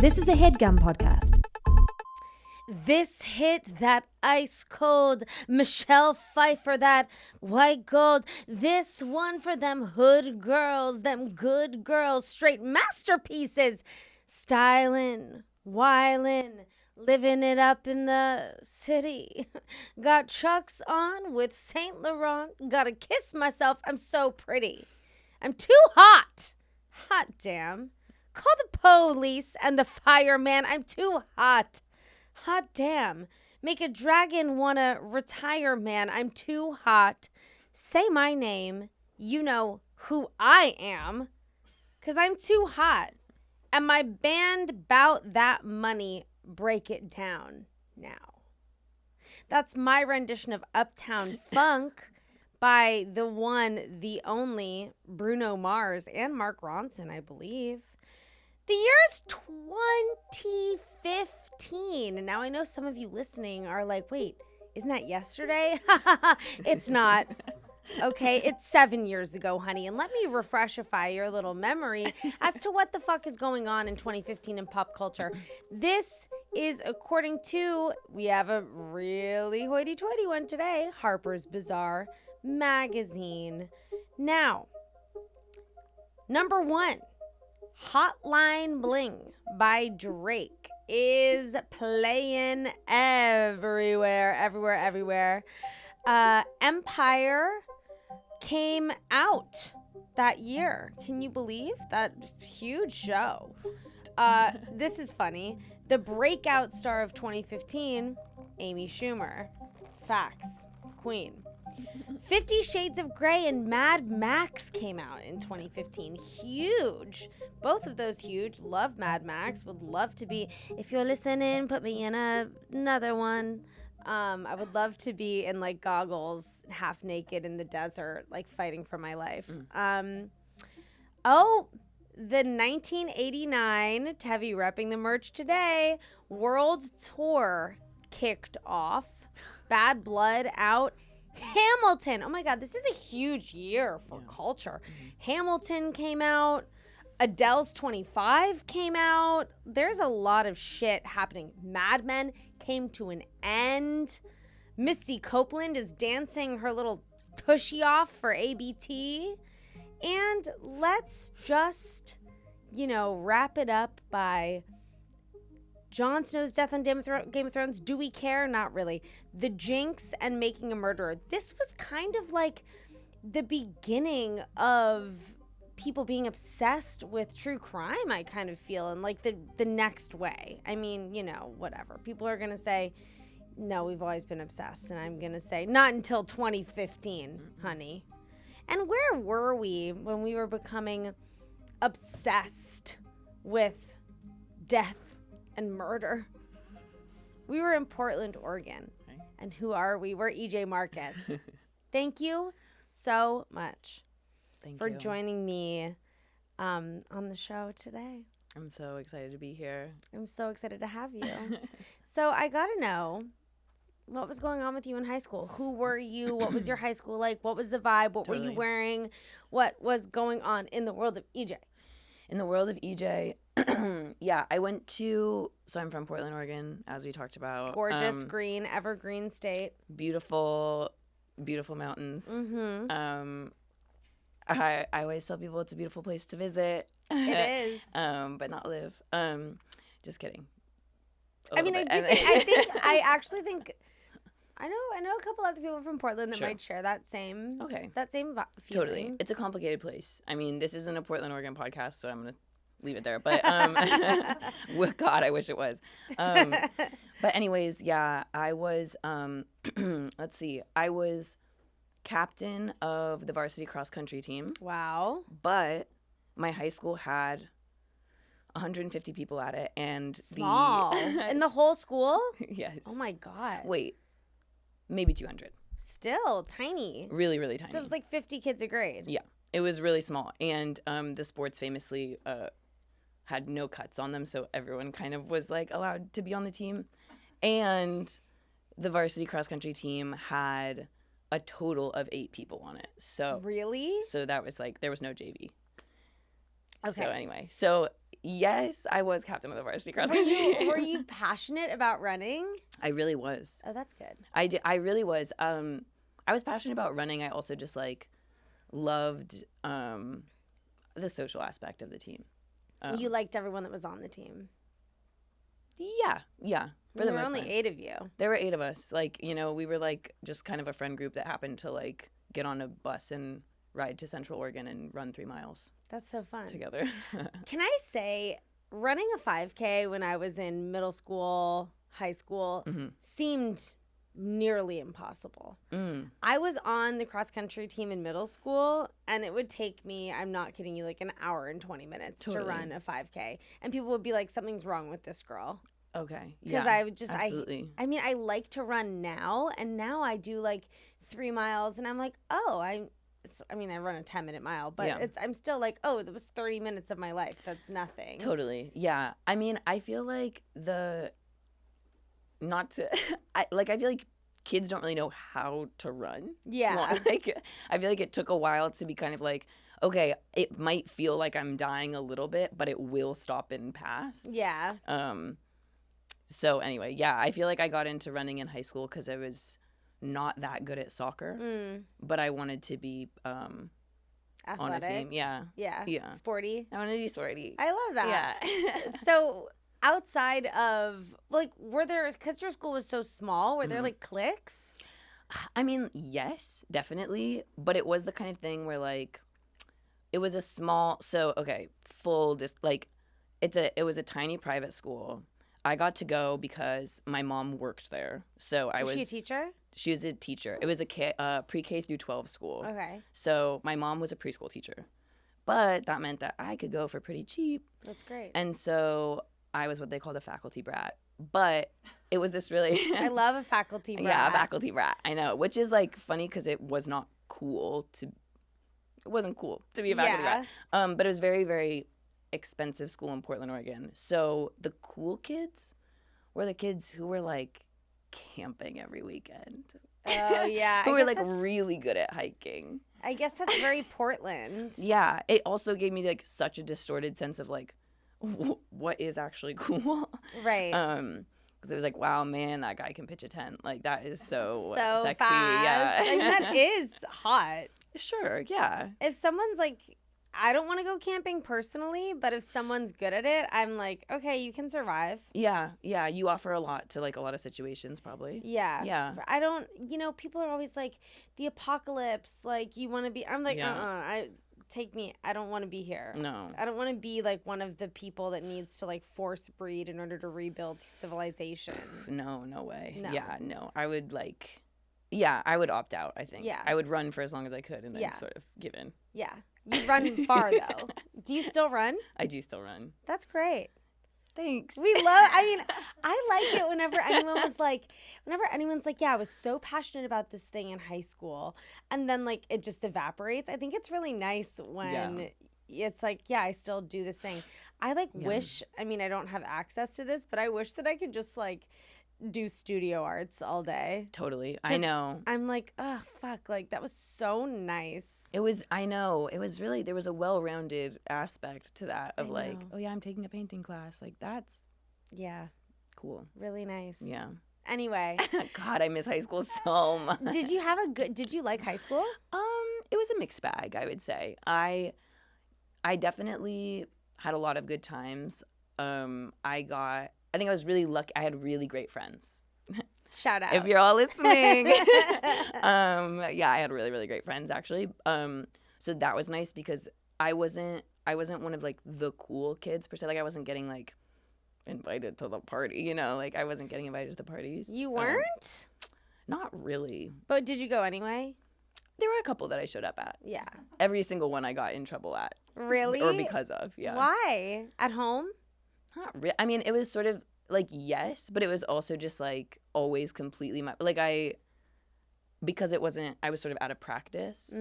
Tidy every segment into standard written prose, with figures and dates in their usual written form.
This is a Headgum podcast. This hit, that ice cold, Michelle Pfeiffer, that white gold. This one for them hood girls, them good girls, straight masterpieces. Stylin', wildin', living it up in the city. Got Chucks on with Saint Laurent. Gotta kiss myself, I'm so pretty. I'm too hot. Hot damn. Call the police and the fireman, I'm too hot. Hot damn. Make a dragon wanna retire, man. I'm too hot. Say my name. You know who I am. 'Cause I'm too hot. And my band bout that money. Break it down now. That's my rendition of Uptown Funk by the one, the only Bruno Mars and Mark Ronson, I believe. The year's 2015. And now I know some of you listening are like, wait, isn't that yesterday? It's not. Okay, it's 7 years ago, honey. And let me refreshify your little memory as to what the fuck is going on in 2015 in pop culture. This is according to, we have a really hoity-toity one today, Harper's Bazaar magazine. Now, number one, Hotline Bling by Drake is playing everywhere. Empire came out that year. Can you believe that? Huge show. This is funny. The breakout star of 2015, Amy Schumer. Facts. Queen. 50 Shades of Grey and Mad Max came out in 2015. Huge. Both of those huge. Love Mad Max. Would love to be, if you're listening, put me in another one. I would love to be in like goggles, half naked in the desert, like fighting for my life. The 1989, Tevi repping the merch today, World Tour kicked off. Bad Blood out. Hamilton. Oh my God, this is a huge year for culture. Hamilton came out. Adele's 25 came out. There's a lot of shit happening. Mad Men came to an end. Misty Copeland is dancing her little tushy off for ABT. And let's just, wrap it up by Jon Snow's death on Game of Thrones. Do we care? Not really. The Jinx and Making a Murderer. This was kind of like the beginning of people being obsessed with true crime, I kind of feel, in like the next way. I mean, whatever. People are going to say, no, we've always been obsessed. And I'm going to say, not until 2015, honey. And where were we when we were becoming obsessed with death and murder? We were in Portland, Oregon. Okay. And who are we? We're EJ Marcus. Thank you so much for joining me on the show today. I'm so excited to be here. I'm so excited to have you. So I got to know, what was going on with you in high school? Who were you? What was your high school like? What was the vibe? What were you wearing? What was going on in the world of EJ? In the world of EJ, yeah, I went to, so I'm from Portland, Oregon, as we talked about. Gorgeous, green, evergreen state. Beautiful, beautiful mountains. Mm-hmm. I always tell people it's a beautiful place to visit. It is. But not live. Just kidding. I actually think I know a couple other people from Portland that might share that same feeling. Totally. It's a complicated place. I mean, this isn't a Portland, Oregon podcast, so I'm going to leave it there. But God, I wish it was. But anyways, yeah, I was let's see. I was captain of the varsity cross country team. Wow. But my high school had 150 people at it, and small. In the whole school? Yes. Oh my God. Wait, maybe 200. Still tiny. Really, really tiny. So it was like 50 kids a grade. Yeah, it was really small, and the sports famously had no cuts on them, so everyone kind of was like allowed to be on the team, and the varsity cross country team had a total of 8 people on it. So really? So that was like, there was no JV. Okay. So anyway, so Yes, I was captain of the varsity cross Were country. were you passionate about running? I really was. Oh, that's good. I really was. I was passionate about running. I also just like loved the social aspect of the team. You liked everyone that was on the team. Yeah. For the There were most only part. 8 of you. There were 8 of us. Like, you know, we were like just kind of a friend group that happened to like get on a bus and ride to Central Oregon and run 3 miles That's so fun. together. Can I say, running a 5K when I was in middle school, high school, seemed nearly impossible. I was on the cross country team in middle school, and it would take me, I'm not kidding you, like an hour and 20 minutes to run a 5K. And people would be like, something's wrong with this girl. Okay. Because Yeah, I would just, absolutely. I mean, I like to run now, and now I do like 3 miles, and I'm like, oh, I run a 10-minute mile, but I'm still like, oh, that was 30 minutes of my life. That's nothing. Totally. Yeah. I mean, I feel like I feel like kids don't really know how to run. Yeah. Well, like, I feel like it took a while to be kind of like, okay, it might feel like I'm dying a little bit, but it will stop and pass. Yeah. So anyway, yeah, I feel like I got into running in high school because I was not that good at soccer, but I wanted to be on a team. Yeah. Sporty. I wanted to be sporty. I love that. Yeah. So outside of, like, were there, because your school was so small, were there like cliques? I mean, yes, definitely, but it was the kind of thing where like it was a small. So okay, it was a tiny private school. I got to go because my mom worked there. So Was she a teacher? She was a teacher. It was a pre-K through 12 school. Okay. So my mom was a preschool teacher. But that meant that I could go for pretty cheap. That's great. And so I was what they called a faculty brat. But it was this really... I love a faculty brat. Yeah, a faculty brat. I know. Which is like funny because it was not cool to... It wasn't cool to be a faculty brat. But it was very, very expensive school in Portland, Oregon. So the cool kids were the kids who were like camping every weekend. Oh, yeah. Who were like really good at hiking. I guess that's very Portland. Yeah. It also gave me like such a distorted sense of like, what is actually cool. Right. Because it was like, wow, man, that guy can pitch a tent. Like, that is so sexy. Fast. Yeah. And that is hot. Sure, yeah. If someone's like, I don't want to go camping personally, but if someone's good at it, I'm like, okay, you can survive. Yeah. You offer a lot to like a lot of situations, probably. Yeah. I don't, people are always like, the apocalypse, like, you want to be, I'm like, I don't want to be here. No. I don't want to be like one of the people that needs to like force breed in order to rebuild civilization. No way. No. Yeah, no. I would I would opt out, I think. Yeah. I would run for as long as I could and then sort of give in. Yeah. You run far though. Do you still run? I do still run. That's great. Thanks. I like it whenever anyone's like, yeah, I was so passionate about this thing in high school, and then like it just evaporates. I think it's really nice when it's like, yeah, I still do this thing. I wish, I don't have access to this, but I wish that I could just like do studio arts all day. Totally. I know. I'm like, oh, fuck. Like, that was so nice. I know. It was really, there was a well-rounded aspect to that of like, oh yeah, I'm taking a painting class. Like, that's cool. Really nice. Yeah. Anyway. God, I miss high school so much. Did you like high school? It was a mixed bag, I would say. I definitely had a lot of good times. I think I was really lucky. I had really great friends. Shout out. If you're all listening. I had really, really great friends actually. So that was nice because I wasn't one of like the cool kids per se. Like I wasn't getting like invited to the party, like I wasn't getting invited to the parties. You weren't? Not really. But did you go anyway? There were a couple that I showed up at. Yeah. Every single one I got in trouble at. Really? Or because of, yeah. Why? At home? Not really. I mean, it was sort of like, yes, but it was also just like always completely because I was sort of out of practice.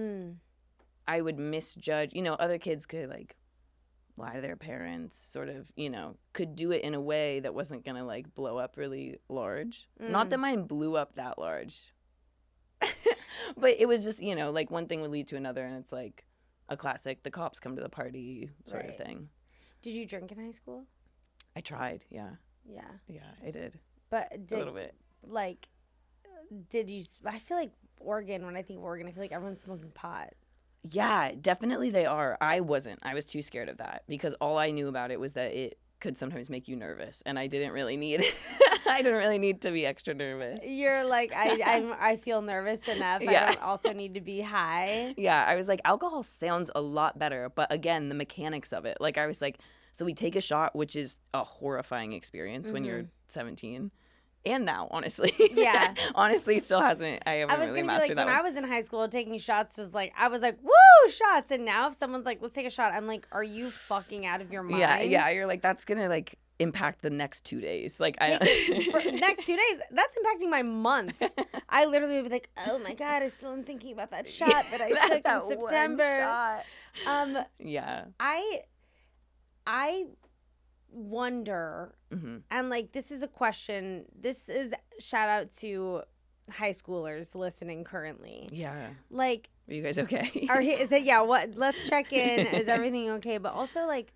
I would misjudge, other kids could like lie to their parents, sort of, could do it in a way that wasn't going to like blow up really large. Not that mine blew up that large. But it was just, like one thing would lead to another and it's like a classic, the cops come to the party sort of thing. Did you drink in high school? I tried. Yeah. Yeah. Yeah, I did. But A little bit. Like, did you? I feel like Oregon. When I think Oregon, I feel like everyone's smoking pot. Yeah, definitely they are. I wasn't. I was too scared of that because all I knew about it was that it could sometimes make you nervous, and I didn't really need. I didn't really need to be extra nervous. You're like, I feel nervous enough. Yeah. I don't also need to be high. Yeah, I was like, alcohol sounds a lot better, but again, the mechanics of it. Like I was like, so we take a shot, which is a horrifying experience when you're 17. And now, honestly. Yeah. Honestly, still hasn't. I haven't really mastered that when one. I was in high school, taking shots I was like, woo, shots. And now if someone's like, let's take a shot, I'm like, are you fucking out of your mind? Yeah. You're like, that's gonna like impact the next 2 days. Like next 2 days, that's impacting my month. I literally would be like, oh my God, I still am thinking about that shot that I took in September. Yeah. I wonder, and like this is a question, this is shout out to high schoolers listening currently. Yeah. Like, are you guys okay? Is it, yeah, what, let's check in. Is everything okay? But also, like,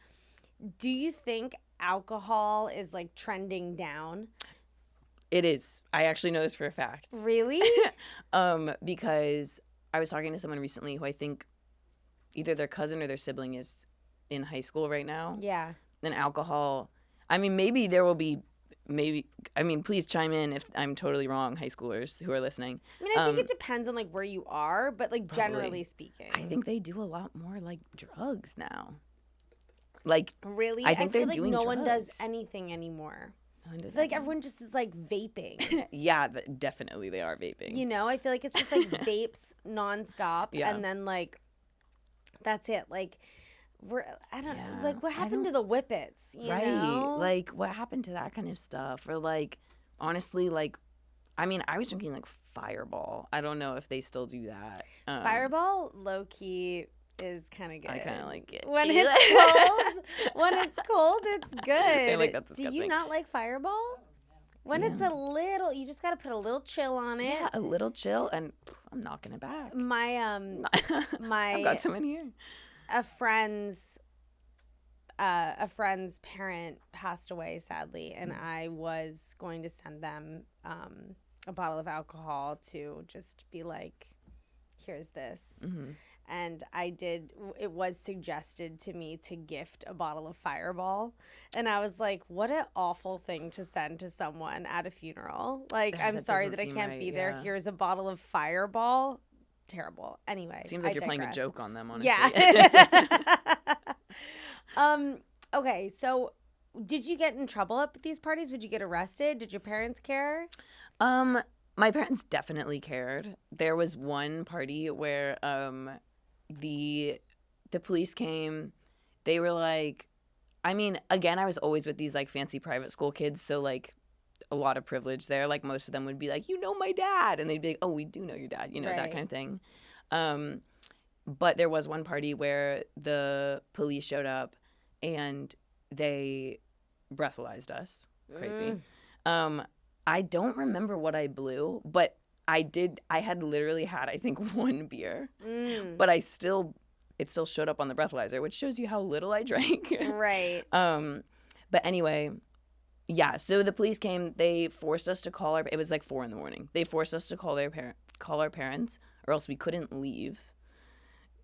do you think alcohol is like trending down? It is. I actually know this for a fact. Really? Because I was talking to someone recently who I think either their cousin or their sibling is in high school right now. Yeah. And alcohol, I mean, maybe there will be, please chime in if I'm totally wrong, high schoolers who are listening. I mean, I think it depends on like where you are, but like probably. Generally speaking. I think they do a lot more like drugs now. Like, really? I think feel they're like doing no drugs. one does anything anymore. I feel like everyone just is like vaping. Yeah, definitely they are vaping. You know, I feel like it's just like vapes nonstop. Yeah. And then like, that's it. Like, I don't Yeah. like what happened to the whippets, you know? Like what happened to that kind of stuff? Or like, honestly, like, I mean, I was drinking like Fireball. I don't know if they still do that. Fireball, low key, is kind of good. I kind of like it. When it's cold, it's good. I like that's Do disgusting. you not like Fireball? When it's a little, you just got to put a little chill on it. Yeah, a little chill, and I'm knocking it back. My I've got some in here. A friend's parent passed away sadly, and I was going to send them a bottle of alcohol to just be like, here's this. And I did. It was suggested to me to gift a bottle of Fireball, and I was like, what an awful thing to send to someone at a funeral. Like, I'm sorry that I can't be there. Here's a bottle of Fireball. Terrible. Anyway, it seems like you're playing a joke on them, honestly. Yeah. Okay, so did you get in trouble at these parties? Would you get arrested? Did your parents care? My parents definitely cared. There was one party where the police came. They were like, I mean, again, I was always with these like fancy private school kids, so like a lot of privilege there. Like most of them would be like, you know my dad, and they'd be like, oh, we do know your dad, you know, that kind of thing. But there was one party where the police showed up and they breathalyzed us. Crazy. I don't remember what I blew, but I had literally had, I think, one beer, but it still showed up on the breathalyzer, which shows you how little I drank. Right. But anyway, yeah. So the police came. They forced us to call it was like 4 a.m. They forced us to call our parents, or else we couldn't leave.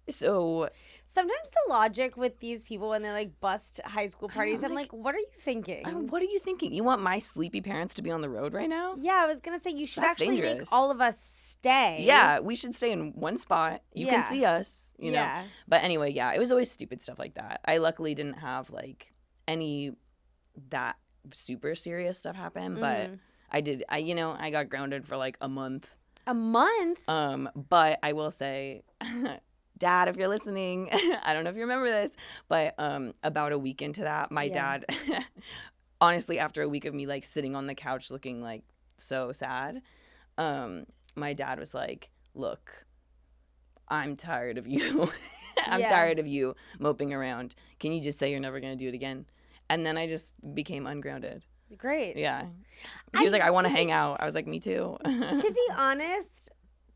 So sometimes the logic with these people when they like bust high school parties, I'm like, what are you thinking? What are you thinking? You want my sleepy parents to be on the road right now? Yeah, I was gonna say you should That's actually dangerous. make all of us stay. Yeah, we should stay in one spot. You can see us, you know. But anyway, yeah, it was always stupid stuff like that. I luckily didn't have like any that super serious stuff happen, but I got grounded for like a month. A month? But I will say Dad, if you're listening, I don't know if you remember this, but about a week into that, my dad, honestly, after a week of me like sitting on the couch looking like so sad, my dad was like, look, I'm tired of you. I'm tired of you moping around. Can you just say you're never going to do it again? And then I just became ungrounded. Great. Yeah. He was like, I want to hang out. I was like, me too. To be honest,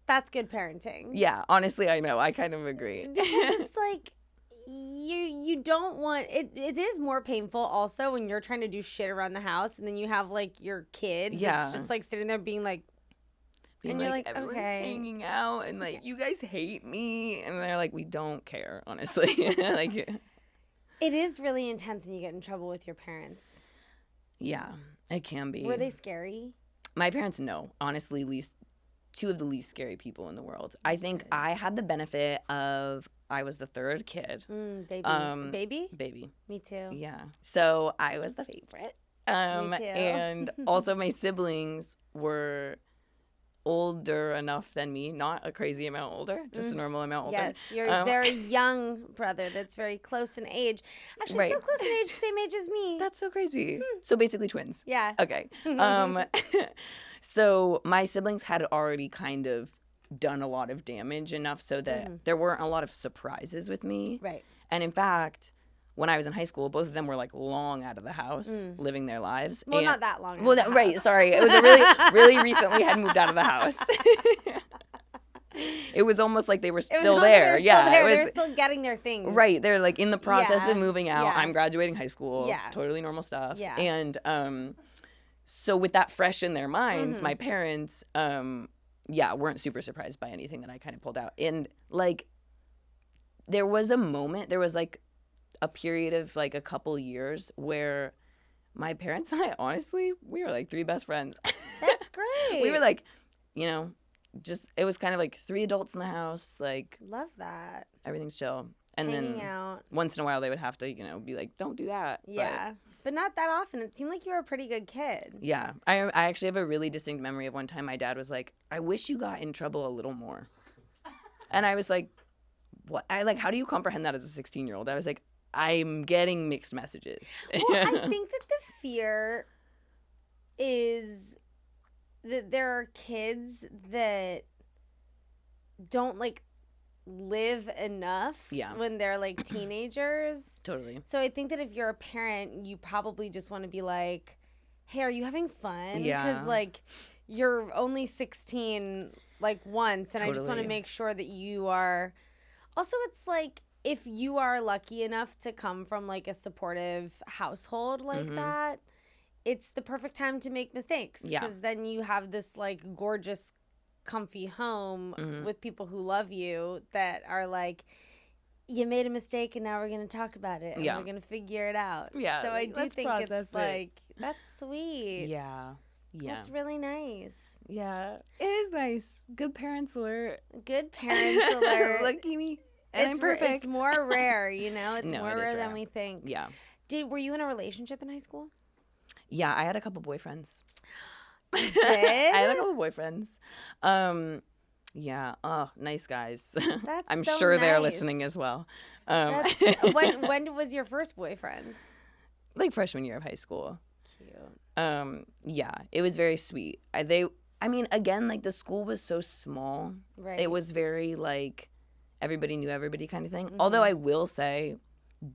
that's good parenting. Yeah, honestly, I know. I kind of agree. Because it's like, you don't want it. It is more painful also when you're trying to do shit around the house and then you have like your kid that's just like sitting there being like, and you're like, everyone's okay, hanging out and like you guys hate me, and they're like, we don't care, honestly. Like, it is really intense when you get in trouble with your parents. Yeah, it can be. Were they scary? My parents, no, honestly, two of the least scary people in the world. I think I had the benefit of I was the third kid. Baby? Baby. Me too. Yeah. So I was the favorite. Me too. And also my siblings were older enough than me, not a crazy amount older, just a normal amount older. Yes, you're a very young brother that's very close in age. Actually, so close in age, same age as me. That's so crazy. So basically twins. Yeah. Okay. So my siblings had already kind of done a lot of damage enough so that there weren't a lot of surprises with me. Right. And in fact, when I was in high school, both of them were like long out of the house, living their lives. Well, not that long. Well, right. Sorry. It was a really recently had moved out of the house. It was almost like they were still there. Yeah. They were still getting their things. Right. They're like in the process of moving out. Yeah. I'm graduating high school. Yeah. Totally normal stuff. Yeah. And so with that fresh in their minds, my parents, weren't super surprised by anything that I kind of pulled out. And like, there was like a period of like a couple years where my parents and I, honestly, we were like three best friends. That's great. We were like, just, it was kind of like three adults in the house, like. Love that. Everything's chill. And hanging then out. Once in a while they would have to, be like, don't do that. Yeah. But not that often. It seemed like you were a pretty good kid. Yeah. I actually have a really distinct memory of one time my dad was like, I wish you got in trouble a little more. And I was like, what? How do you comprehend that as a 16-year-old? I was like, I'm getting mixed messages. Well, I think that the fear is that there are kids that don't like live enough when they're like teenagers. Totally. So I think that if you're a parent, you probably just want to be like, hey, are you having fun? Yeah. Because like you're only 16 like once, and I just want to make sure that you are. Also, it's like if you are lucky enough to come from like a supportive household like that, it's the perfect time to make mistakes. Yeah. Because then you have this like gorgeous comfy home with people who love you that are like, you made a mistake and now we're going to talk about it and we're going to figure it out. Yeah. So I do think it's like, that's sweet. Yeah. Yeah. That's really nice. Yeah. It is nice. Good parents alert. Good parents alert. Lucky me. And I'm perfect. It's more rare, It's more rare than we think. Yeah. Were you in a relationship in high school? Yeah, I had a couple boyfriends. You did? I had a couple boyfriends. Yeah. Oh, nice guys. That's I'm so sure they're nice. listening as well. When was your first boyfriend? Like freshman year of high school. Cute. Yeah, it was very sweet. Again, like the school was so small. Right. It was very like everybody knew everybody kind of thing. Although I will say,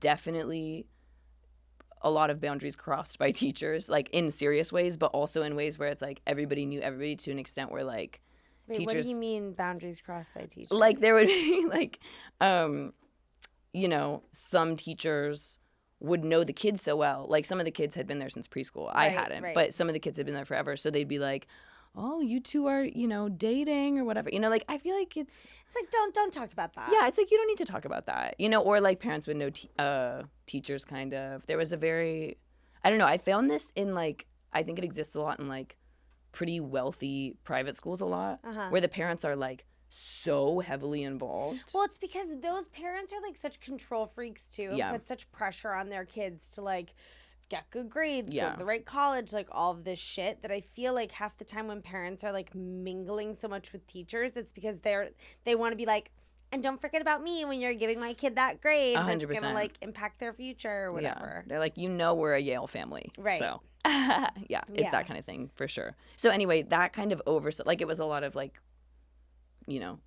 definitely a lot of boundaries crossed by teachers, like in serious ways, but also in ways where it's like everybody knew everybody to an extent where like teachers. What do you mean boundaries crossed by teachers? Like there would be like, some teachers would know the kids so well. Like some of the kids had been there since preschool. I hadn't, but some of the kids had been there forever. So they'd be like, oh, you two are, dating or whatever. Like, I feel like it's like, don't talk about that. Yeah, it's like, you don't need to talk about that. Or like parents would know teachers kind of. There was a very, I don't know, I found this in like, I think it exists a lot in like pretty wealthy private schools a lot, where the parents are like so heavily involved. Well, it's because those parents are like such control freaks too. And put such pressure on their kids to like get good grades, go to the right college, like all of this shit, that I feel like half the time when parents are like mingling so much with teachers, it's because they want to be like, and don't forget about me when you're giving my kid that grade 100%. that's gonna like impact their future or whatever. Yeah. They're like, we're a Yale family. Right. So it's that kind of thing for sure. So anyway, that kind of oversight, like it was a lot of like,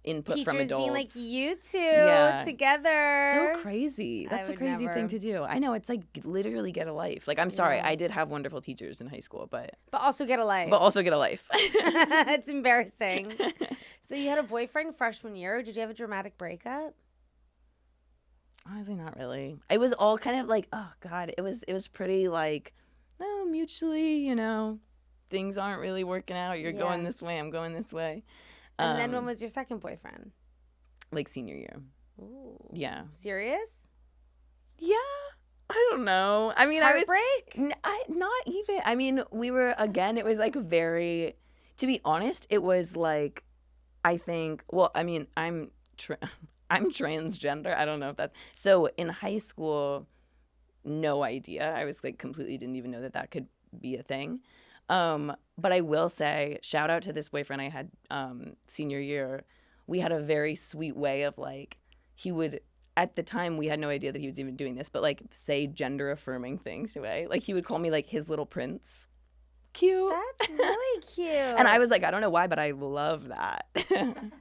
input Teachers from adults. being like, you two together. So crazy. That's a crazy thing to do. I know. It's like literally get a life. Like, I'm sorry. I did have wonderful teachers in high school, but also get a life. It's embarrassing. So you had a boyfriend freshman year. Did you have a dramatic breakup? Honestly, not really. It was all kind of like, oh God, it was pretty like, no, mutually, you know, things aren't really working out. You're going this way, I'm going this way. And then when was your second boyfriend? Like senior year. Ooh. Yeah. Serious? Yeah. I don't know. I mean, Heartbreak? not even. I mean, we were, again, it was like very, to be honest, it was like, I think, well, I mean, I'm transgender. I don't know if that's, so in high school, no idea. I was like completely didn't even know that could be a thing. But I will say, shout out to this boyfriend I had senior year. We had a very sweet way of like, he would, at the time we had no idea that he was even doing this, but like say gender affirming things away. Like he would call me like his little prince. Cute. That's really cute. And I was like, I don't know why, but I love that.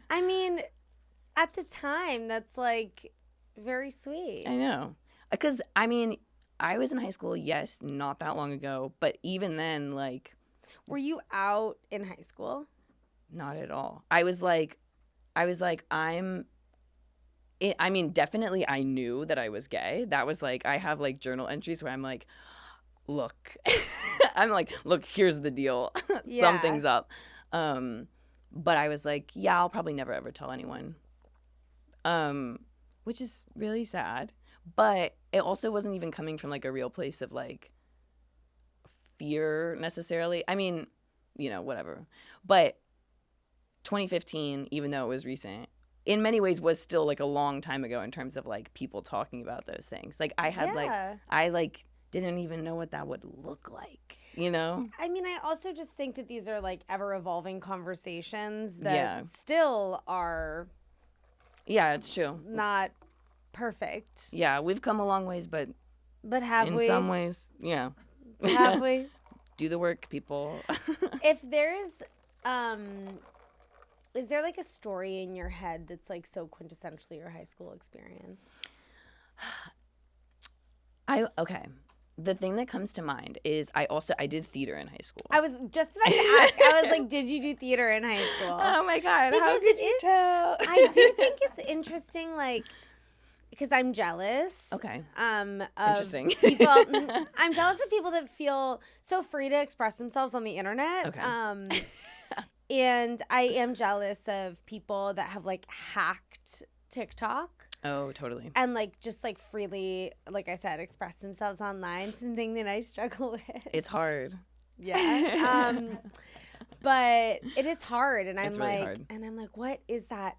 I mean, at the time, that's like very sweet. I know. Because I mean, I was in high school, yes, not that long ago, but even then, like, were you out in high school? Not at all. I was like, I mean, definitely I knew that I was gay. That was like, I have like journal entries where I'm like, look, look, here's the deal. Something's up. But I was like, yeah, I'll probably never ever tell anyone. Which is really sad. But it also wasn't even coming from like a real place of like fear necessarily. I mean, you know, whatever. But 2015, even though it was recent, in many ways was still like a long time ago in terms of like people talking about those things. Like I had I didn't even know what that would look like, you know? I mean, I also just think that these are like ever evolving conversations that still are. Yeah, it's true. Not perfect. Yeah, we've come a long ways, but have we? In some ways, yeah. Have we? Do the work, people. If there's, is there like a story in your head that's like so quintessentially your high school experience? Okay. The thing that comes to mind is I did theater in high school. I was just about to ask. I was like, did you do theater in high school? Oh my God. Because how could you tell? I do think it's interesting, like, because I'm jealous. Okay. Interesting. People, I'm jealous of people that feel so free to express themselves on the internet. Okay. And I am jealous of people that have like hacked TikTok. Oh, totally. And like just like freely, like I said, express themselves online. Something that I struggle with. It's hard. Yeah. But it is hard, and I'm it's like, really hard. and I'm like, what is that?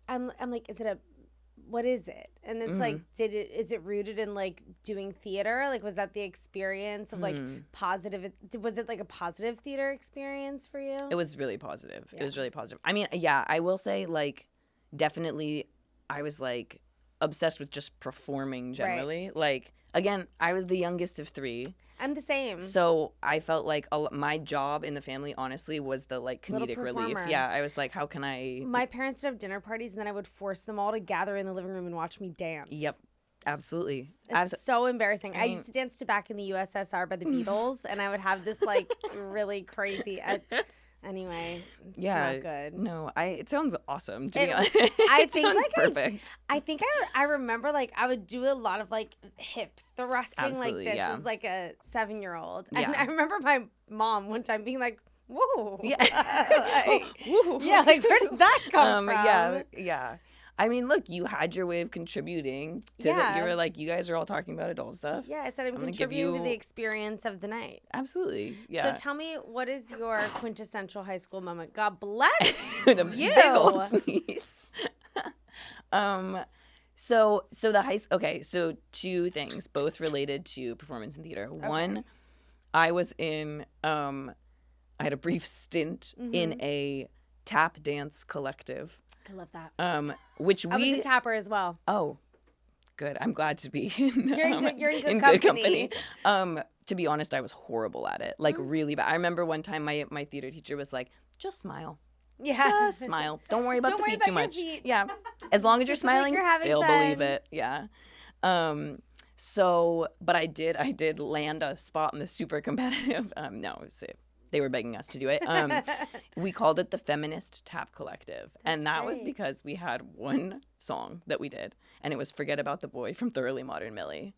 I'm like, what is it? And it's like, is it rooted in like doing theater? Like, was that the experience of like positive? Was it like a positive theater experience for you? It was really positive. Yeah. It was really positive. I mean, yeah, I will say like definitely I was like obsessed with just performing generally. Right. Like, again, I was the youngest of 3. I'm the same. So I felt like my job in the family, honestly, was the like comedic relief. Yeah, I was like, how can I? My parents would have dinner parties, and then I would force them all to gather in the living room and watch me dance. Yep, absolutely. It's so embarrassing. I used to dance to Back in the USSR by the Beatles, and I would have this like really crazy. Anyway, it's not good. No, it sounds awesome, to be honest. I think sounds like perfect. I think I remember like I would do a lot of like hip thrusting. Absolutely, like this yeah. as like a 7-year-old. Yeah. And I remember my mom one time being like, whoa. Yeah. Yeah, like where did that come from? Yeah. I mean, look, you had your way of contributing to that. You were like, you guys are all talking about adult stuff. Yeah, I said I'm contributing to the experience of the night. Absolutely. Yeah. So tell me, what is your quintessential high school moment? God bless the you. Big old sneeze. So the okay, so 2 things, both related to performance in theater. Okay. One, I was in I had a brief stint in a tap dance collective. I love that. Which I was a tapper as well. Oh, good. I'm glad to be you're in good company. To be honest, I was horrible at it. Like really bad. I remember one time my theater teacher was like, just smile. Yeah. Just smile. Don't worry about the feet too much. Feet. Yeah. As long as you're smiling, they'll believe it. Yeah. So, but I did land a spot in the super competitive. No, it was they were begging us to do it. We called it the Feminist Tap Collective. And that was because we had one song that we did, and it was Forget About the Boy from Thoroughly Modern Millie.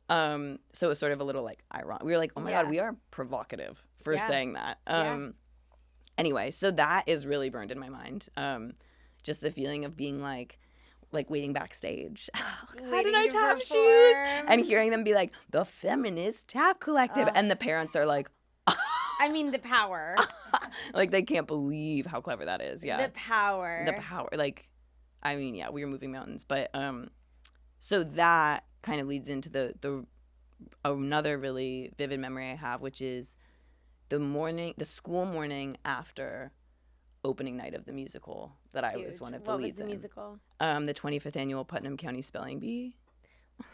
So it was sort of a little like ironic. We were like, oh my God, we are provocative for saying that. Anyway, so that is really burned in my mind. Just the feeling of being like waiting backstage. How did I tap shoes? And hearing them be like, the Feminist Tap Collective. And the parents are like, I mean, the power. Like, they can't believe how clever that is. Yeah. The power. Like, I mean, yeah, we were moving mountains. But so that kind of leads into the another really vivid memory I have, which is the school morning after opening night of the musical that I was one of the leads in. What was the musical? The 25th annual Putnam County Spelling Bee.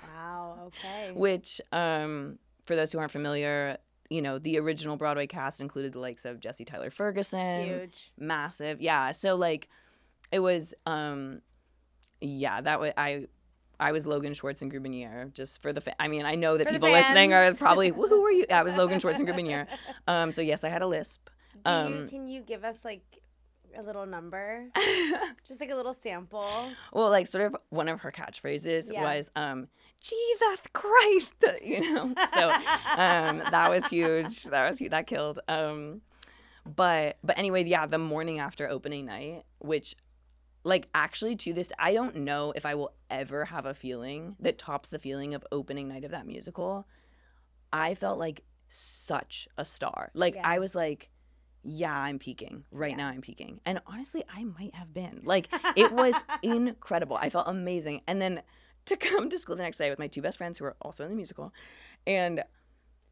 Wow, okay. Which, for those who aren't familiar, you know, the original Broadway cast included the likes of Jesse Tyler Ferguson. Huge. Massive. Yeah. So, like, it was, that way I was Logan Schwartz and Grubinier, just for the I mean, I know that people listening are probably, who were you? I was Logan Schwartz and Grubinier. So, yes, I had a lisp. Can you give us, like, a little number? Just like a little sample? Well, like, sort of one of her catchphrases was, Jesus Christ, you know? So that was huge. That killed. But anyway, yeah, the morning after opening night, which, like, actually to this, I don't know if I will ever have a feeling that tops the feeling of opening night of that musical. I felt like such a star. Like, I was like, yeah, I'm peaking. Right now I'm peaking. And honestly, I might have been. Like, it was incredible. I felt amazing. And then to come to school the next day with my two best friends who were also in the musical and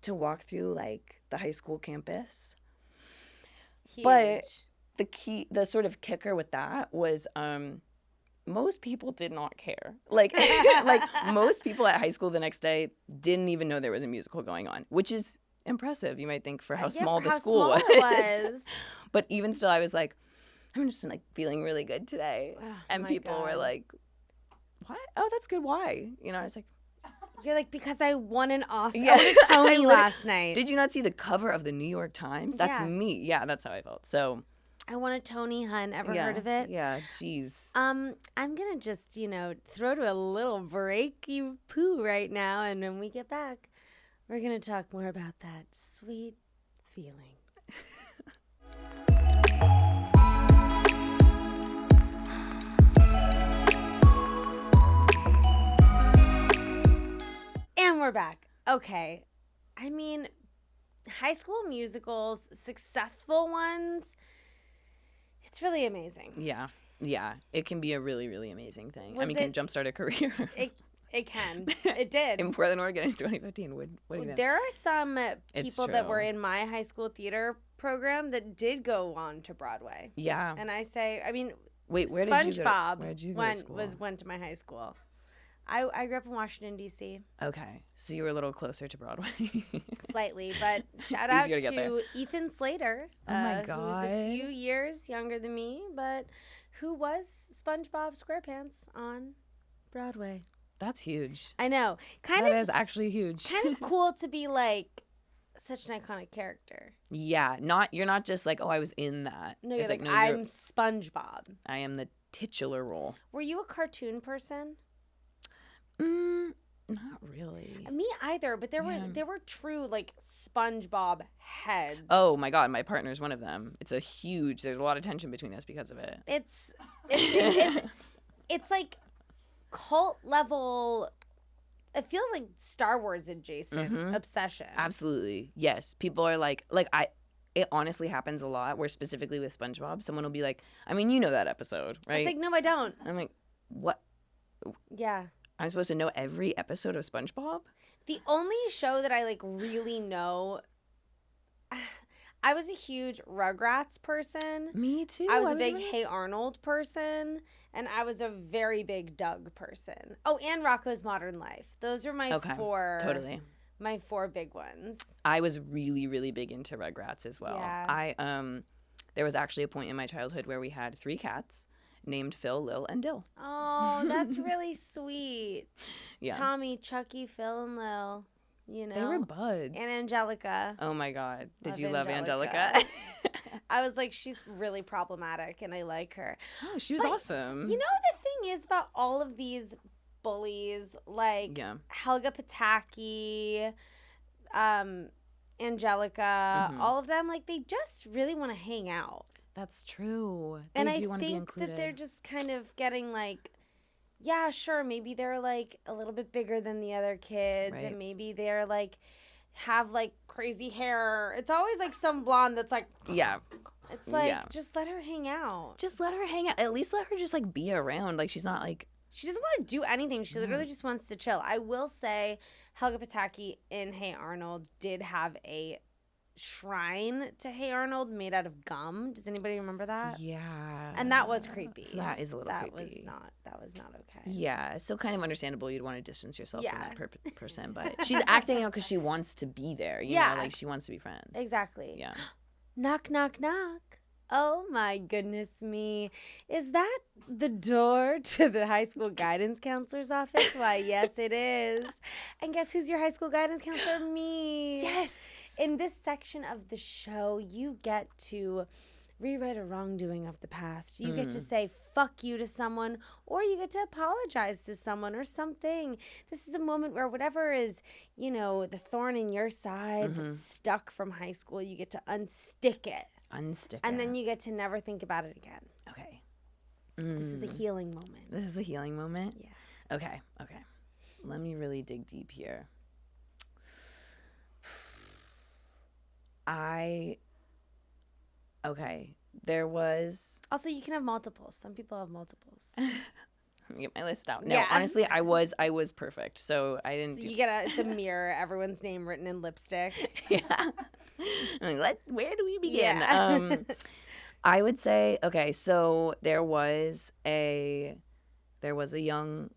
to walk through, like, the high school campus. Huge. But the sort of kicker with that was most people did not care. Like, like, most people at high school the next day didn't even know there was a musical going on, which is impressive, you might think, for how small the school was. But even still, I was like, I'm just like feeling really good today. And people were like, what? Oh, that's good. Why? You know, I was like, you're like, because I won an Oscar. I won a Tony last night. Did you not see the cover of the New York Times? That's me. Yeah, that's how I felt. So I won a Tony, hun. Ever heard of it? Yeah, jeez. I'm gonna just, throw to a little breaky poo right now, and when we get back, we're going to talk more about that sweet feeling. And we're back. Okay. I mean, high school musicals, successful ones, it's really amazing. Yeah. Yeah. It can be a really, really amazing thing. Can jumpstart a career. It can. It did. In Portland, Oregon in 2015. What do you know? There are some people that were in my high school theater program that did go on to Broadway. Yeah. And I say, I mean, wait, SpongeBob went to my high school. I grew up in Washington, D.C. Okay. So you were a little closer to Broadway. Slightly, but shout out to Ethan Slater. Oh, my God. Who's a few years younger than me, but who was SpongeBob SquarePants on Broadway. That's huge. I know. That is actually huge. Kind of cool to be, like, such an iconic character. Yeah. You're not just like, oh, I was in that. No, you're I'm SpongeBob. I am the titular role. Were you a cartoon person? Not really. Me either, but there were true, like, SpongeBob heads. Oh my God, my partner's one of them. There's a lot of tension between us because of it. It's like cult level. It feels like Star Wars adjacent obsession. Absolutely. Yes. People are like it honestly happens a lot where specifically with SpongeBob, someone will be like, I mean, you know that episode, right? It's like, no, I don't. I'm like, what? Yeah. I'm supposed to know every episode of SpongeBob? The only show that I, like, really know, I was a huge Rugrats person. Me too. I was a big Hey Arnold person, and I was a very big Doug person. Oh, and Rocko's Modern Life. Those were my my four big ones. I was really, really big into Rugrats as well. Yeah. There was actually a point in my childhood where we had 3 cats named Phil, Lil, and Dill. Oh, that's really sweet. Yeah. Tommy, Chucky, Phil, and Lil. you know. They were buds. And Angelica. Oh my God. Did Love you love Angelica. Angelica? I was like, she's really problematic and I like her. Oh, she was But, awesome. You know, the thing is about all of these bullies, like Helga Pataki, Angelica, all of them, like they just really want to hang out. That's true. And they do want to be think included. that they're just kind of getting like, yeah, sure, maybe they're like a little bit bigger than the other kids, and maybe they're like have like crazy hair. It's always like some blonde that's like, it's like just let her hang out. Just let her hang out. At least let her just like be around. Like she's not like, she doesn't want to do anything. She literally just wants to chill. I will say Helga Pataki in Hey Arnold did have a shrine to Hey Arnold made out of gum. Does anybody remember that? Yeah. And that was creepy. So that is a little creepy. That was not okay. Yeah. So kind of understandable you'd want to distance yourself from that person. But she's acting out because she wants to be there. You know, like she wants to be friends. Exactly. Yeah. Knock, knock, knock. Oh my goodness me. Is that the door to the high school guidance counselor's office? Why, yes, it is. And guess who's your high school guidance counselor? Me. Yes. In this section of the show, you get to rewrite a wrongdoing of the past. You get to say fuck you to someone, or you get to apologize to someone or something. This is a moment where whatever is, you know, the thorn in your side that's stuck from high school, you get to unstick it. And then you get to never think about it again. Okay. This is a healing moment. This is a healing moment? Yeah. Okay. Let me really dig deep here. There was... Also, you can have multiples. Some people have multiples. Let me get my list out. No, honestly, I was perfect. So I didn't you get it's a mirror, everyone's name written in lipstick. Yeah. I'm like, where do we begin? Yeah. I would say, okay, so there was a young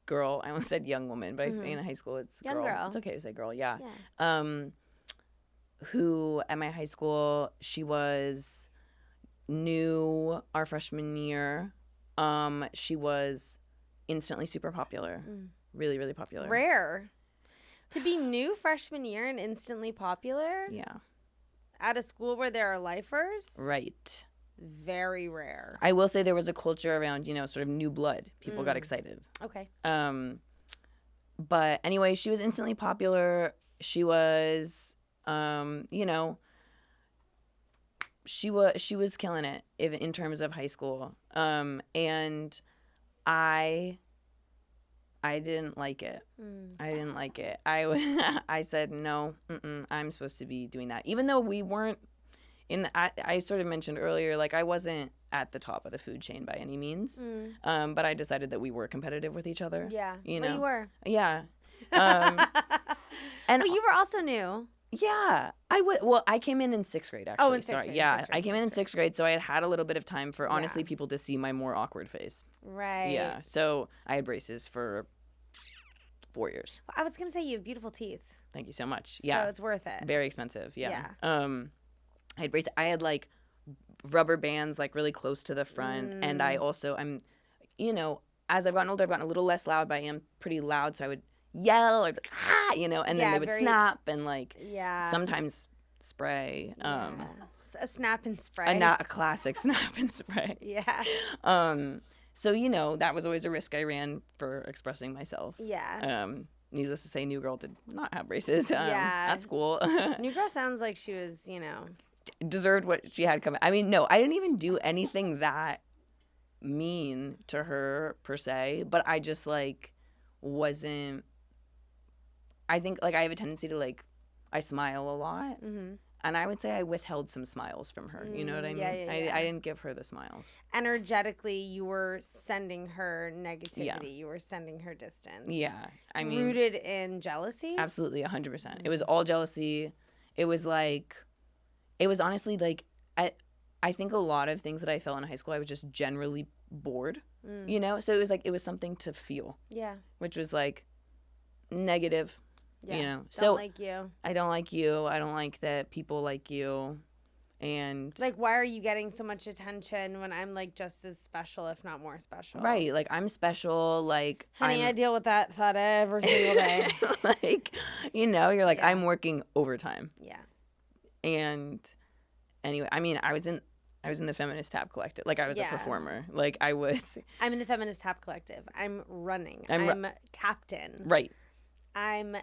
girl. I almost said young woman, but in high school it's young girl. It's okay to say girl, yeah. Who at my high school, she was new our freshman year. She was instantly super popular. Really, really popular. Rare. To be new freshman year and instantly popular? Yeah. At a school where there are lifers? Right. Very rare. I will say there was a culture around, you know, sort of new blood. People got excited. Okay. But anyway, she was instantly popular. She was, you know, she was killing it in terms of high school. And I didn't like it. I didn't like it. I said, no, I'm supposed to be doing that. Even though we weren't I sort of mentioned earlier, like I wasn't at the top of the food chain by any means. But I decided that we were competitive with each other. Yeah. You know? Well, you were. Yeah. And you were also new. Yeah. I came in 6th grade, actually. Oh, in 6th grade. Yeah. I came in 6th grade, so I had a little bit of time for, honestly, people to see my more awkward face. Right. Yeah. So I had braces for 4 years. Well, I was going to say you have beautiful teeth. Thank you so much. Yeah. So it's worth it. Very expensive. Yeah. I had braces. I had like rubber bands like really close to the front. And I'm, you know, as I've gotten older, I've gotten a little less loud, but I am pretty loud. So I would yell or you know, and then they would snap and like sometimes spray. A snap and spray. A classic snap and spray. Yeah. So, you know, that was always a risk I ran for expressing myself. Yeah. Needless to say, New Girl did not have braces. Yeah. At school. New Girl sounds like she was, you know. Deserved what she had coming. I mean, no, I didn't even do anything that mean to her per se, but I just like wasn't. I think like I have a tendency to like, I smile a lot. And I would say I withheld some smiles from her. You know what I mean? I didn't give her the smiles. Energetically, you were sending her negativity. Yeah. You were sending her distance. Yeah. I mean. Rooted in jealousy? Absolutely, 100%. It was all jealousy. It was like, it was honestly like, I think a lot of things that I felt in high school, I was just generally bored. You know? So it was something to feel. Yeah. Which was like negative. Yeah. You know, don't like you. I don't like you. I don't like that people like you. And like, why are you getting so much attention when I'm like just as special, if not more special? right, like I'm special, like Honey, I deal with that thought every single day. like, you know, you're like, Yeah. I'm working overtime. Yeah. And anyway, I mean, I was in the Feminist Tap Collective. Like, I was a performer. Like, I'm in the Feminist Tap Collective. I'm running. I'm captain. right. I'm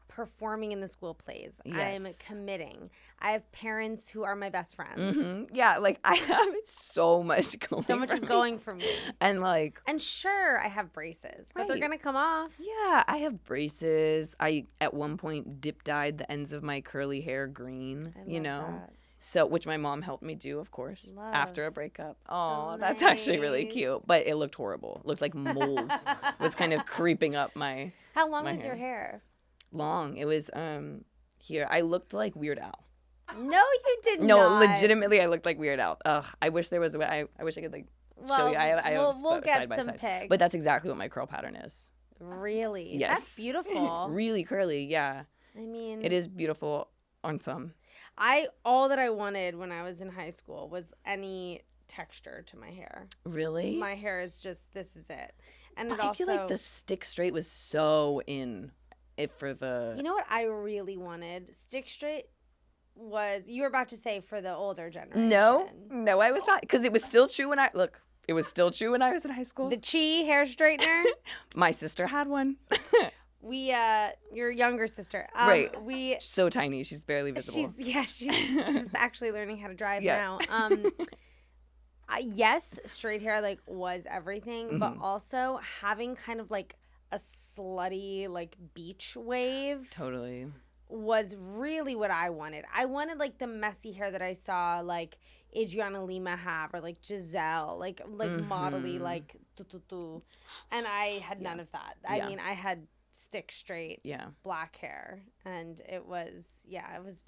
performing in the school plays. Yes. I'm committing. I have parents who are my best friends. Mm-hmm. Yeah, like I have so much going. So much is going for me. And like, and sure, I have braces, but they're right. gonna come off. Yeah, I have braces. I at one point dip dyed the ends of my curly hair green. I love that. So, which my mom helped me do, of course, Love. after a breakup. Oh, So that's actually really nice. cute. But it looked horrible. It looked like mold was kind of creeping up my. How long my was your hair? Long. It was here. I looked like Weird Al. No, you did No, not. legitimately, I looked like Weird Al. Ugh, I wish there was a way. I wish I could like show you. I have we'll get side by some side. pics. But that's exactly what my curl pattern is. Really? Yes. That's beautiful. Really curly. Yeah. I mean, It is beautiful on some. all that I wanted when I was in high school was any texture to my hair. Really? My hair is just, this is it. And But it also, I feel like the stick straight was so in it for the. you know what I really wanted? Stick straight was, you were about to say for the older generation. No, I was not, because it was still true when it was still true when I was in high school. The Chi hair straightener. My sister had one. Your younger sister. Right. She's So tiny, she's barely visible. She's actually learning how to drive Yeah. now. Yes, straight hair like was everything, but also having kind of like a slutty like beach wave Totally. was really what I wanted. I wanted like the messy hair that I saw like Adriana Lima have, or like Giselle, like modelly, like and I had none of that. I mean, I had stick straight black hair, and it was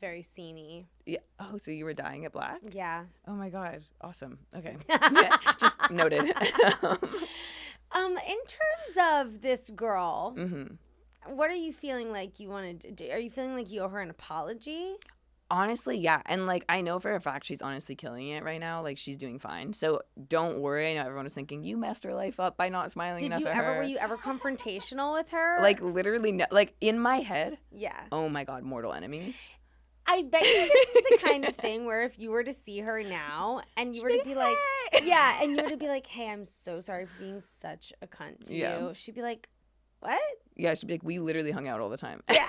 very sceney. Yeah. Oh, so you were dyeing it black? Yeah. Oh my god, awesome. Okay. Yeah, just noted. In terms of this girl, what are you feeling like you wanted to do? Are you feeling like you owe her an apology? Honestly, yeah. And like, I know for a fact she's honestly killing it right now. Like, she's doing fine. So don't worry. I know everyone was thinking, you messed her life up by not smiling enough at her. Were you ever confrontational with her? Like, literally, no. Like, in my head. Yeah. Oh my god, mortal enemies. I bet you this is the kind of thing where if you were to see her now and you were to be like, yeah, and you were to be like, hey, I'm so sorry for being such a cunt to you. She'd be like, what? Yeah, she'd be like, we literally hung out all the time. Yeah.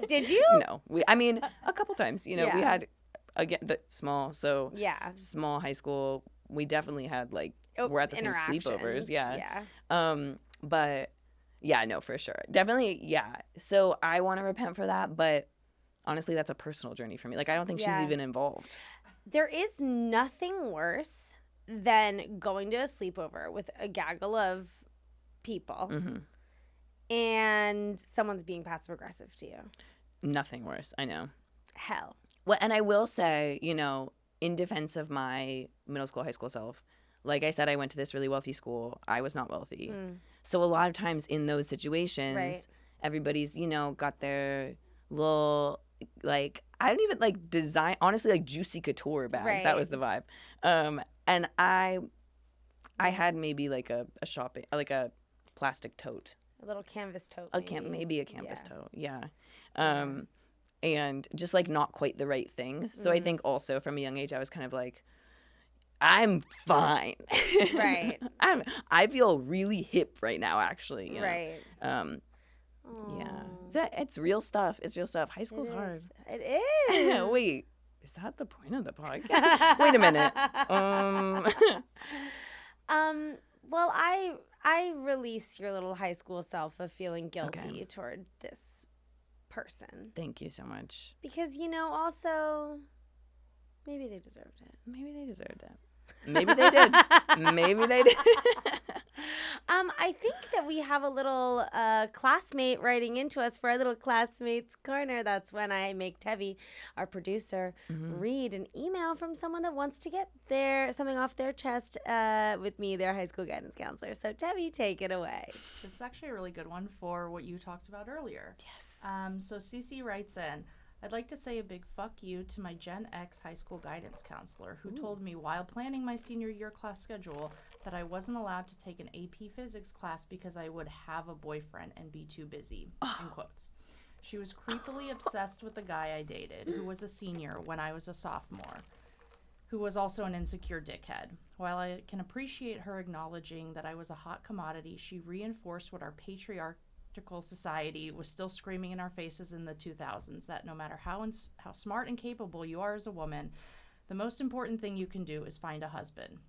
Did you? No. I mean, a couple times. You know, we had, again, small high school. We definitely had, like, we're at the same sleepovers. Yeah. But, yeah, no, for sure. Definitely, yeah. So I want to repent for that, but honestly, that's a personal journey for me. Like, I don't think she's even involved. There is nothing worse than going to a sleepover with a gaggle of people and someone's being passive aggressive to you. Nothing worse. I know. Hell. Well, and I will say, you know, in defense of my middle school, high school self, like I said, I went to this really wealthy school. I was not wealthy. So a lot of times in those situations, everybody's, you know, got their little, like, I don't even like design, honestly, like juicy couture bags. That was the vibe. And I had maybe like a shopping, like a plastic tote. A little canvas tote. Maybe a canvas tote. Yeah. And just like not quite the right things. So I think also from a young age, I was kind of like, I'm fine. Right. I feel really hip right now, actually. You know? Right. Yeah. It's real stuff. It's real stuff. High school's hard. It is. Wait, is that the point of the podcast? Wait a minute. Well, I release your little high school self of feeling guilty toward this person. Thank you so much. Because, you know, also, maybe they deserved it. Maybe they deserved it. Maybe they did. Maybe they did. I think that we have a little classmate writing into us for our little classmates corner. That's when I make Tevi, our producer, read an email from someone that wants to get something off their chest with me, their high school guidance counselor. So Tevi, take it away. This is actually a really good one for what you talked about earlier. Yes. So Cece writes in, I'd like to say a big fuck you to my Gen X high school guidance counselor who told me while planning my senior year class schedule that I wasn't allowed to take an AP physics class because I would have a boyfriend and be too busy, in quotes. She was creepily obsessed with the guy I dated, who was a senior when I was a sophomore, who was also an insecure dickhead. While I can appreciate her acknowledging that I was a hot commodity, she reinforced what our patriarchal society was still screaming in our faces in the 2000s, that no matter how smart and capable you are as a woman, the most important thing you can do is find a husband.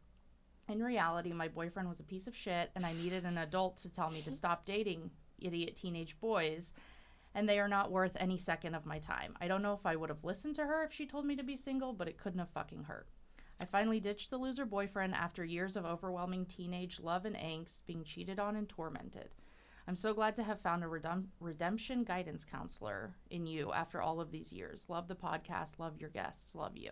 In reality, my boyfriend was a piece of shit, and I needed an adult to tell me to stop dating idiot teenage boys, and they are not worth any second of my time. I don't know if I would have listened to her if she told me to be single, but it couldn't have fucking hurt. I finally ditched the loser boyfriend after years of overwhelming teenage love and angst, being cheated on and tormented. I'm so glad to have found a redemption guidance counselor in you after all of these years. Love the podcast. Love your guests. Love you.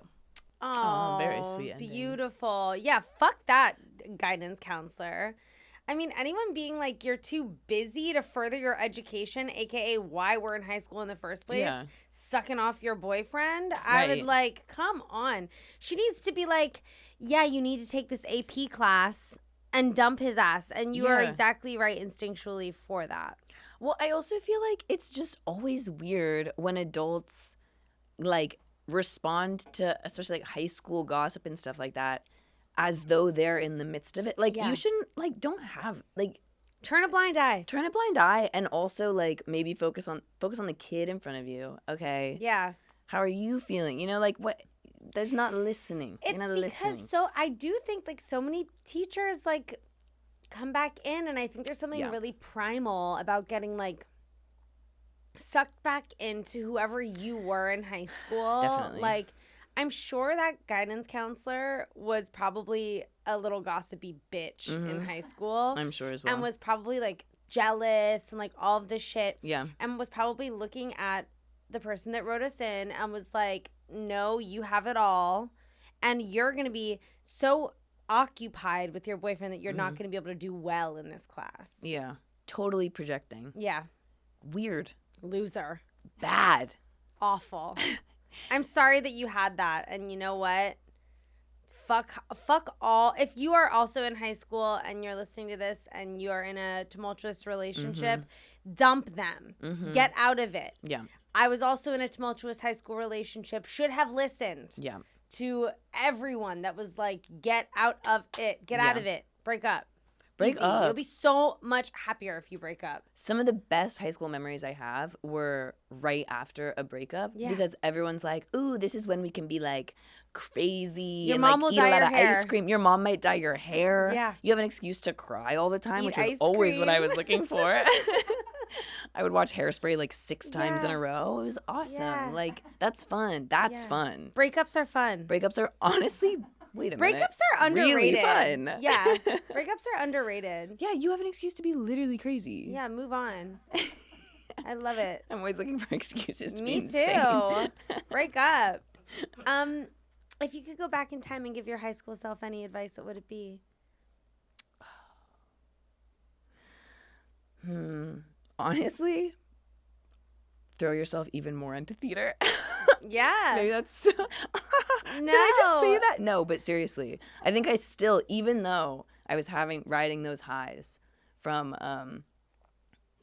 Oh, very sweet ending. Beautiful. Yeah, fuck that guidance counselor. I mean, anyone being like, you're too busy to further your education, aka why we're in high school in the first place, sucking off your boyfriend, I would like, come on. She needs to be like, yeah, you need to take this AP class and dump his ass. And you are exactly right instinctually for that. Well, I also feel like it's just always weird when adults like respond to especially like high school gossip and stuff like that as though they're in the midst of it. Like you shouldn't like don't have like turn a blind eye. Turn a blind eye and also like maybe focus on the kid in front of you. Okay. Yeah. How are you feeling? You know, like what there's not listening. It's You're not because listening. I do think like so many teachers like come back in, and I think there's something really primal about getting like sucked back into whoever you were in high school. Definitely. Like, I'm sure that guidance counselor was probably a little gossipy bitch in high school. I'm sure as well. And was probably like jealous and like all of this shit. Yeah. And was probably looking at the person that wrote us in and was like, no, you have it all. And you're going to be so occupied with your boyfriend that you're not going to be able to do well in this class. Yeah. Totally projecting. Yeah. Weird. Loser. Bad. Awful. I'm sorry that you had that. And you know what? Fuck all. If you are also in high school and you're listening to this and you are in a tumultuous relationship, dump them. Get out of it. Yeah. I was also in a tumultuous high school relationship. Should have listened to everyone that was like, get out of it. Get out of it. Break up. Break up. You'll be so much happier if you break up. Some of the best high school memories I have were right after a breakup because everyone's like, ooh, this is when we can be like crazy your and mom like will eat dye a lot your of hair. ice cream. Your mom might dye your hair. Yeah. You have an excuse to cry all the time, Eat which was ice always what I cream. was looking for. I would watch Hairspray like 6 times in a row. It was awesome. Yeah. Like, that's fun. That's fun. Breakups are fun. Breakups are honestly, wait a minute. Breakups are underrated. Really fun. Yeah. Breakups are underrated. Yeah, you have an excuse to be literally crazy. Yeah, move on. I love it. I'm always looking for excuses to be Me insane. too. Break up. If you could go back in time and give your high school self any advice, what would it be? Honestly, throw yourself even more into theater. Yeah. Maybe that's so... No. Did I just say that? No, but seriously, I think I still, even though I was riding those highs from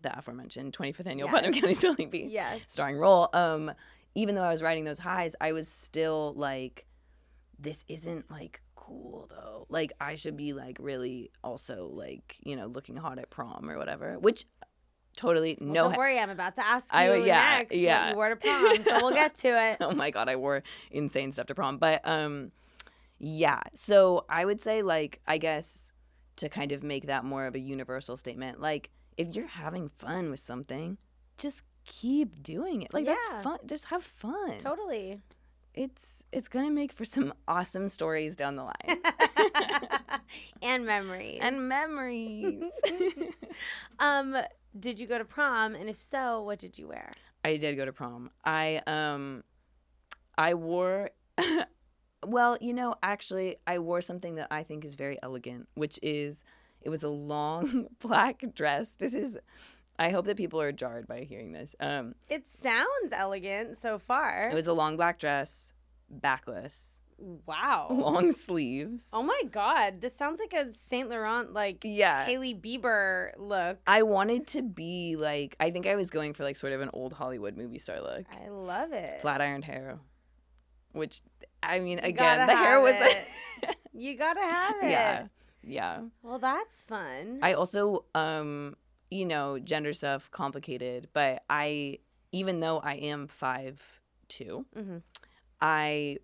the aforementioned 25th annual Putnam County Spelling Bee starring role, even though I was riding those highs, I was still like, this isn't like cool though. Like, I should be like really also like, you know, looking hot at prom or whatever, which totally Don't worry, I'm about to ask you next what you wore to prom, so we'll get to it. Oh my God, I wore insane stuff to prom. But yeah, so I would say, like, I guess to kind of make that more of a universal statement, like, if you're having fun with something, just keep doing it. Like, that's fun. Just have fun. Totally. It's going to make for some awesome stories down the line. And memories. Did you go to prom? And if so, what did you wear? I did go to prom. I wore, well, you know, actually, I wore something that I think is very elegant, which is, it was a long black dress. I hope that people are jarred by hearing this. It sounds elegant so far. It was a long black dress, backless, Wow. long sleeves. Oh my God. This sounds like a Saint Laurent, like Yeah. Hailey Bieber look. I wanted to be like, I think I was going for like sort of an old Hollywood movie star look. I love it. Flat ironed hair. Which, I mean, You again, gotta the hair have was it. You gotta have it. Yeah. Yeah. Well, that's fun. I also, gender stuff, complicated, but even though I am 5'2", Mm-hmm. I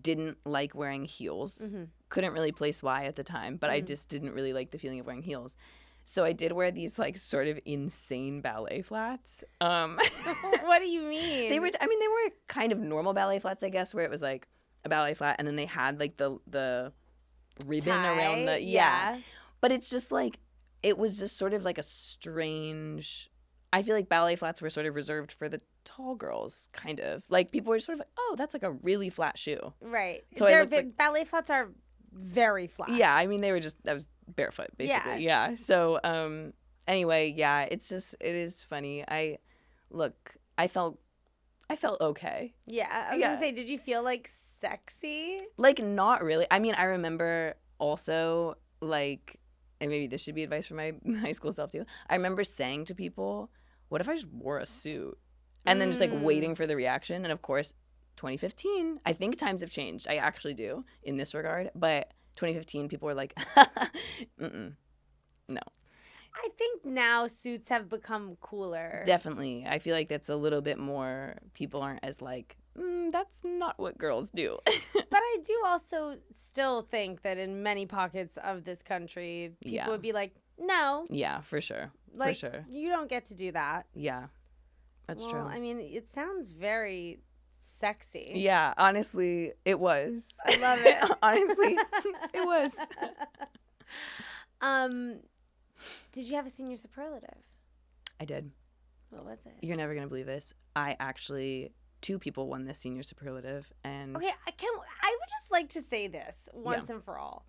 didn't like wearing heels. Mm-hmm. Couldn't really place why at the time, but I just didn't really like the feeling of wearing heels. So I did wear these like sort of insane ballet flats. What do you mean? They were kind of normal ballet flats, I guess, where it was like a ballet flat and then they had like the ribbon around the yeah. But it's just like it was just sort of like a strange. I feel like ballet flats were sort of reserved for the tall girls, kind of. Like people were sort of like, oh, that's like a really flat shoe. Right. So I looked like, ballet flats are very flat. yeah, I mean they were I was barefoot basically. Yeah. So anyway, yeah, it is funny. I felt okay. Yeah. I was gonna say, did you feel like sexy? Like not really. I mean, I remember also like, and maybe this should be advice for my high school self too. I remember saying to people, what if I just wore a suit? And then just like waiting for the reaction. And of course, 2015, I think times have changed. I actually do in this regard. But 2015, people were like, no. I think now suits have become cooler. Definitely. I feel like that's a little bit more, people aren't as like, that's not what girls do. But I do also still think that in many pockets of this country, people would be like, no. Yeah, for sure. Like, for sure. You don't get to do that. Yeah, that's true. I mean, it sounds very sexy. Yeah, honestly, it was. I love it. Honestly, it was. Did you have a senior superlative? I did. What was it? You're never going to believe this. I actually, 2 people won this senior superlative. And Okay, I would just like to say this once and for all.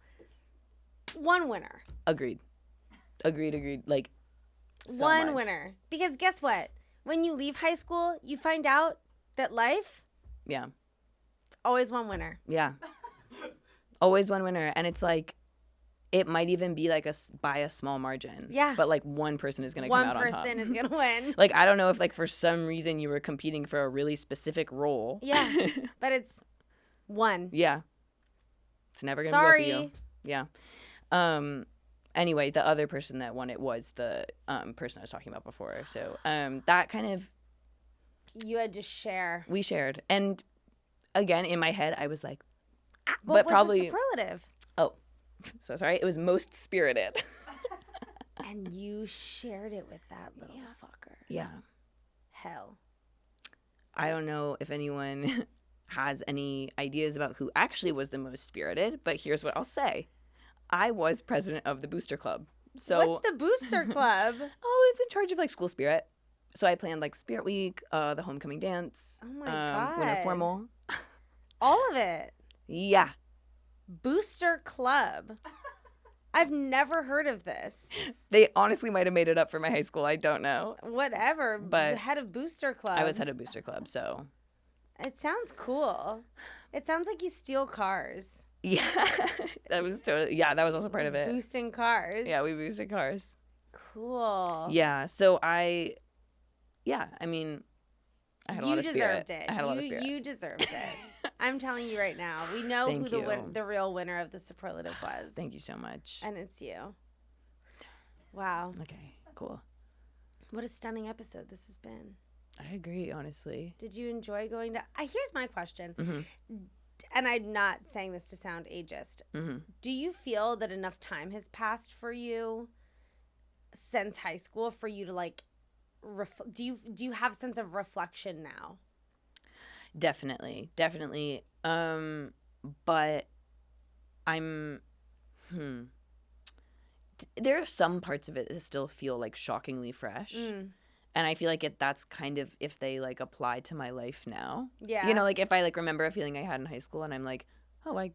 One winner. Agreed. Like, so One much. winner. Because guess what? When you leave high school, you find out that life, Yeah. it's always one winner. Yeah. Always one winner. And it's like, it might even be like by a small margin. Yeah. But like one person is going to come out on top. One person is going to win. Like, I don't know if like for some reason you were competing for a really specific role. Yeah. But it's one. Yeah. It's never going to be both of you. Yeah. Anyway, the other person that won it was the person I was talking about before. So that kind of... You had to share. We shared. And again, in my head, I was like... What was probably... the superlative? Oh, so sorry. It was most spirited. And you shared it with that little fucker. Yeah. Hell. I don't know if anyone has any ideas about who actually was the most spirited, but here's what I'll say. I was president of the Booster Club. So what's the Booster Club? It's in charge of like school spirit. So I planned like Spirit Week, the homecoming dance, Oh my God. winter formal. All of it. Yeah. Booster Club. I've never heard of this. They honestly might have made it up for my high school. I don't know. Whatever. But the head of Booster Club. I was head of Booster Club, so. It sounds cool. It sounds like you steal cars. Yeah. That was that was also part of it. Boosting cars. Yeah, we boosted cars. Cool. Yeah, so I mean, I had a lot of spirit. You deserved it. I had a lot of spirit. You deserved it. I'm telling you right now. We know Thank who you. the real winner of the superlative was. Thank you so much. And it's you. Wow. Okay, cool. What a stunning episode this has been. I agree, honestly. Did you enjoy going to... here's my question. Mm-hmm. And I'm not saying this to sound ageist. Mm-hmm. Do you feel that enough time has passed for you since high school for you to like... do you have a sense of reflection now? Definitely. But I'm... There are some parts of it that still feel like shockingly fresh. And I feel like that's kind of if they like apply to my life now. Yeah. You know, like if I like remember a feeling I had in high school and I'm like, oh, I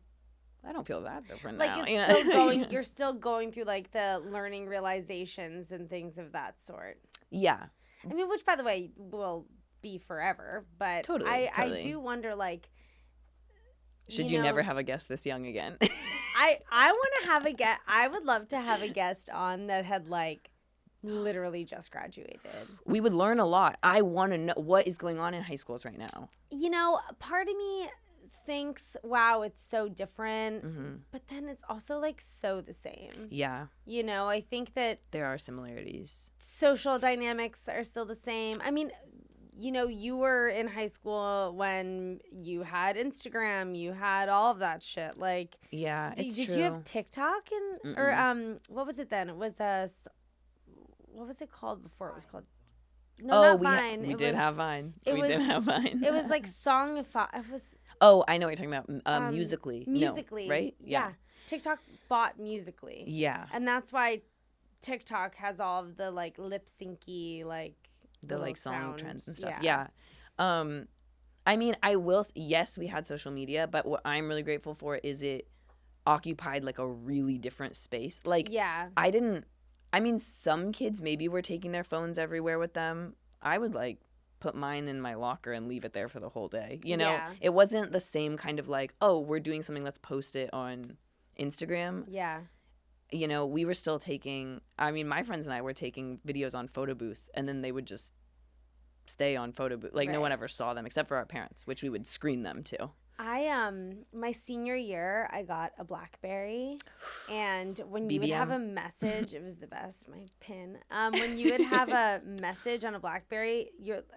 don't feel that different like now. it's you know? still going. You're still going through like the learning realizations and things of that sort. Yeah. I mean, which, by the way, will be forever. But Totally. I do wonder, like, should you never have a guest this young again? I want to have a guest. I would love to have a guest on that had, like, literally just graduated. We would learn a lot. I want to know what is going on in high schools right now. You know, part of me thinks, wow, it's so different, but then it's also, like, so the same. Yeah. You know, I think that there are similarities. Social dynamics are still the same. I mean, you know, you were in high school when you had Instagram, you had all of that shit. Like, yeah, it's true. Did you have TikTok or what was it then? It was what was it called before it was called? No, not Vine. We did have Vine. It was like Songify. It was. Oh, I know what you're talking about. Musically. Musically, no, right? Yeah. TikTok bought Musically. Yeah. And that's why TikTok has all of the, like, lip syncy, like, the, like, song sounds. trends and stuff. Yeah. I mean, yes, we had social media, but what I'm really grateful for is it occupied, like, a really different space. Like, I mean, some kids maybe were taking their phones everywhere with them. I would, like, put mine in my locker and leave it there for the whole day. You know, it wasn't the same kind of, like, oh, we're doing something, let's post it on Instagram. Yeah. You know, we were still taking, I mean, my friends and I were taking videos on photo booth, and then they would just stay on photo booth. Like, no one ever saw them except for our parents, which we would screen them too. My senior year, I got a BlackBerry, and when you would have a message, it was the best, my pin. When you would have a message on a BlackBerry,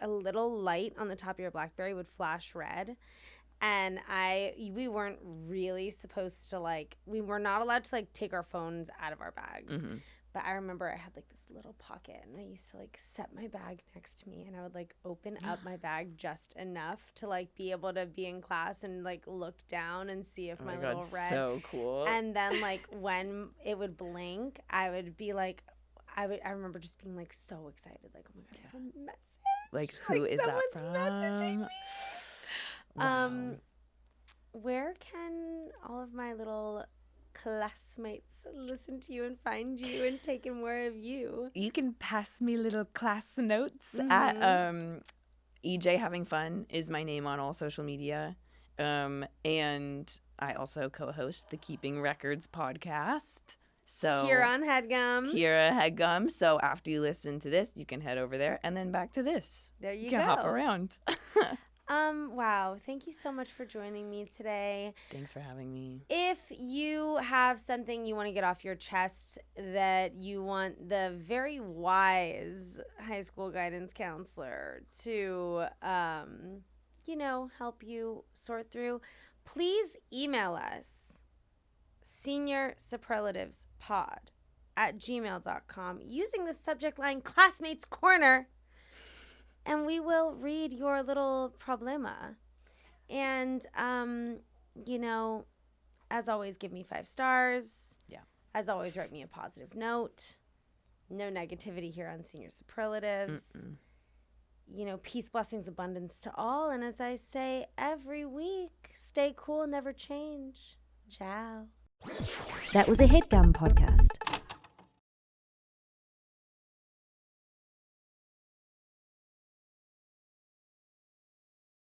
a little light on the top of your BlackBerry would flash red. And we weren't really supposed to, like, we were not allowed to, like, take our phones out of our bags. But I remember I had, like, this little pocket, and I used to, like, set my bag next to me, and I would, like, open up my bag just enough to, like, be able to be in class and, like, look down and see if my little red. So cool. And then, like, when it would blink, I would be like, I remember just being, like, so excited, like, oh my god, I have a message. Like, who is that from? Messaging me. Wow. Where can all of my little classmates listen to you and find you and take in more of you? You can pass me little class notes at EJ Having Fun is my name on all social media. And I also co-host the Keeping Records podcast. So here on Headgum. Headgum. So after you listen to this, you can head over there and then back to this. There you You go. can hop around. Wow. Thank you so much for joining me today. Thanks for having me. If you have something you want to get off your chest that you want the very wise high school guidance counselor to, help you sort through, please email us seniorsuperlativespod@gmail.com using the subject line Classmates Corner. And we will read your little problema. And, as always, give me 5 stars. Yeah. As always, write me a positive note. No negativity here on Senior Superlatives. Peace, blessings, abundance to all. And as I say every week, stay cool, never change. Ciao. That was a Headgum podcast.